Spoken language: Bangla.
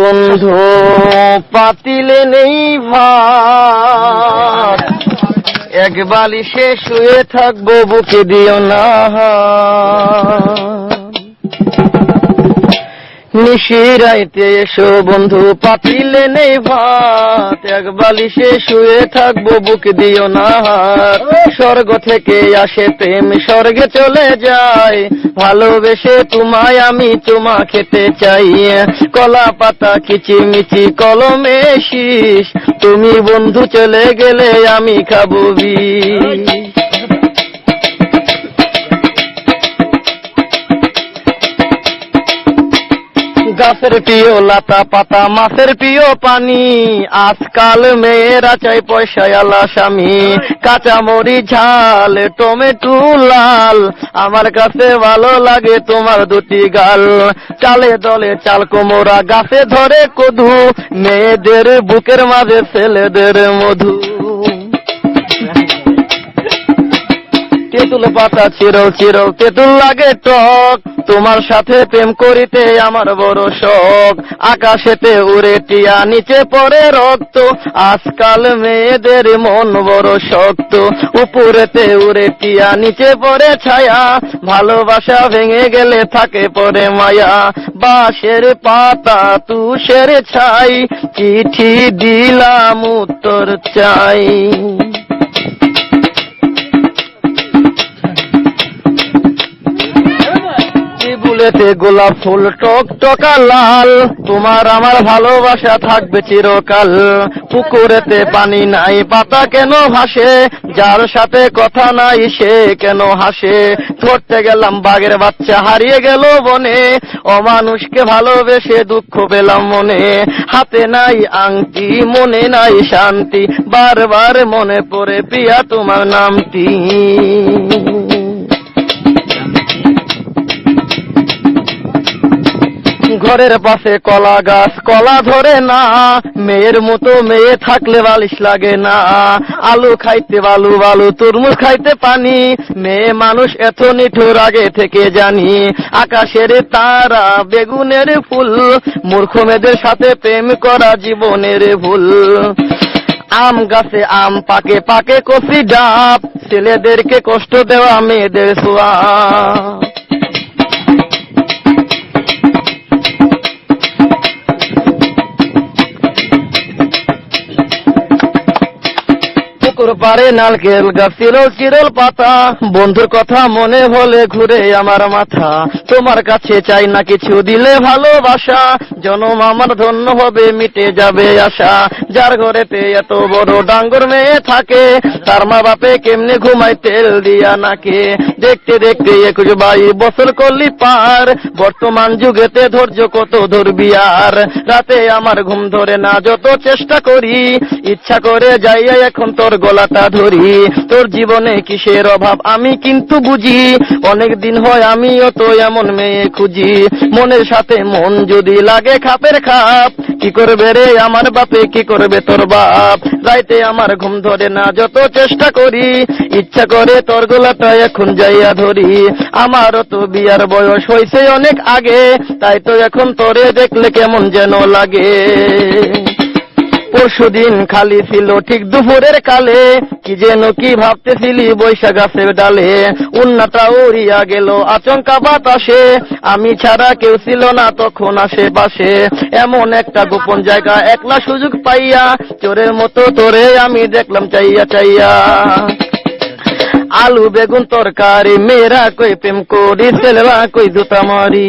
বন্ধু পাতিলে নেই ভাত, এক বালিশে শুয়ে থাকবো, বুকে দিও না। নিশিরাইতে এসো বন্ধু পাতিলে নেই ভাত, এক বালিশে শুয়ে থাকবো, বুকে দিও না। স্বর্গ থেকে আসে প্রেম, স্বর্গে চলে যায়, ভালোবেসে তোমায় আমি চুমা খেতে চাই। কলা পাতা কিচিমিচি কলমে শীষ, তুমি বন্ধু চলে গেলে আমি খাবো বিষ। গাছের প্রিয় লাতা পাতা, মাছের প্রিয় পানি, আজকাল মেয়েরা চাই পয়সায় আলা স্বামী। কাঁচামরি ঝাল, টমেটো লাল, আমার কাছে ভালো লাগে তোমার দুটি গাল। চালে দলে চাল কোমরা, গাছে ধরে কদু, মেয়েদের বুকের মাঝে ছেলেদের মধু। তেঁতুল পাতা চিরল চিরল, তেঁতুল লাগে টক, তোমার সাথে প্রেম করিতে আমার বড় শখ। আকাশেতে উড়ে টিয়া, নিচে পড়ে রক্ত, আজকাল মেয়েদের মন বড় শক্ত। উপরেতে উড়ে টিয়া, নিচে পড়ে ছায়া, ভালোবাসা ভেঙে গেলে থাকে পরে মায়া। বাঁশের পাতা তুষের ছাই, চিঠি দিলাম উত্তর চাই। ফুলেতে গোলাপ ফুল টক টকা লাল, তোমার আমার ভালোবাসা থাকবে চিরকাল। পুকুরেতে পানি নাই, পাতা কেন ভাসে, যার সাথে কথা নাই সে কেন হাসে। ধরতে গেলাম বাঘের বাচ্চা, হারিয়ে গেল বনে, অমানুষকে ভালোবেসে দুঃখ পেলাম মনে। হাতে নাই আংটি, মনে নাই শান্তি, বারবার মনে পড়ে প্রিয়া তোমার নামটি। ঘরের পাশে কলা গাছ, কলা ধরে না, মেয়ের মতো মেয়ে থাকলে বালিশ লাগে না। আলু খাইতে বালু বালু, তরমুজ খাইতে পানি, মেয়ে মানুষ এত নিঠুর আগে থেকে জানি। আকাশের তারা, বেগুনের ফুল, মূর্খ মেয়েদের সাথে প্রেম করা জীবনের ভুল। আম গাছে আম পাকে, পাকে কফি ডাব, ছেলেদেরকে কষ্ট দেওয়া মেয়েদের সোয়া। পারে নারকেল গাছ, চিরল চিরল পাতা, বন্ধুর কথা মনে হলে ঘুরে আমার মাথা। তোমার কাছে চাই না কিছু, দিলে ভালোবাসা, জনম আমার ধন্য হবে, মিটে যাবে আশা। যার ঘরেতে এত বড় ডাঙ্গর মেয়ে থাকে, তার মা বাপে কেমনে ঘুমায় তেল দিয়া নাকে। দেখতে দেখতে 21-22 বছর করলি পার, বর্তমান যুগেতে ধৈর্য কত ধরবি আর। রাতে আমার ঘুম ধরে না, যত চেষ্টা করি, ইচ্ছা করে যাইয়া এখন তোর গলাটা ধরি। তোর জীবনে কিসের অভাব আমি কিন্তু বুঝি, অনেক দিন হয় আমিও তো এমন মেয়ে খুঁজি। মনের সাথে মন যদি লাগে খাপের খাপ, কি করবে রে আমার বাপে, কি করবে তোর বাপ। রাইতে আমার ঘুম ধরে না, যত চেষ্টা করি, ইচ্ছা করে তোর গলাটা এখন যাইয়া ধরি। আমারও তো বিয়ার বয়স হয়েছে অনেক আগে, তাই তো এখন তোরে দেখলে কেমন যেন লাগে। পরশুদিন খালি ছিল ঠিক দুপুরের কালে, কি যেন কি ভাবতেছিলি বৈশাখ গাছের ডালে। উন্নাটা উড়িয়া গেল আচমকা বাতাসে, আমি ছাড়া কেউ ছিল না তখন আশেপাশে। এমন একটা গোপন জায়গা একলা সুযোগ পাইয়া, চোরের মতো তোরে আমি দেখলাম চাইয়া চাইয়া। আলু বেগুন তরকারি, মেয়েরা কই প্রেম করি, ছেলেরা কই জুতা মারি।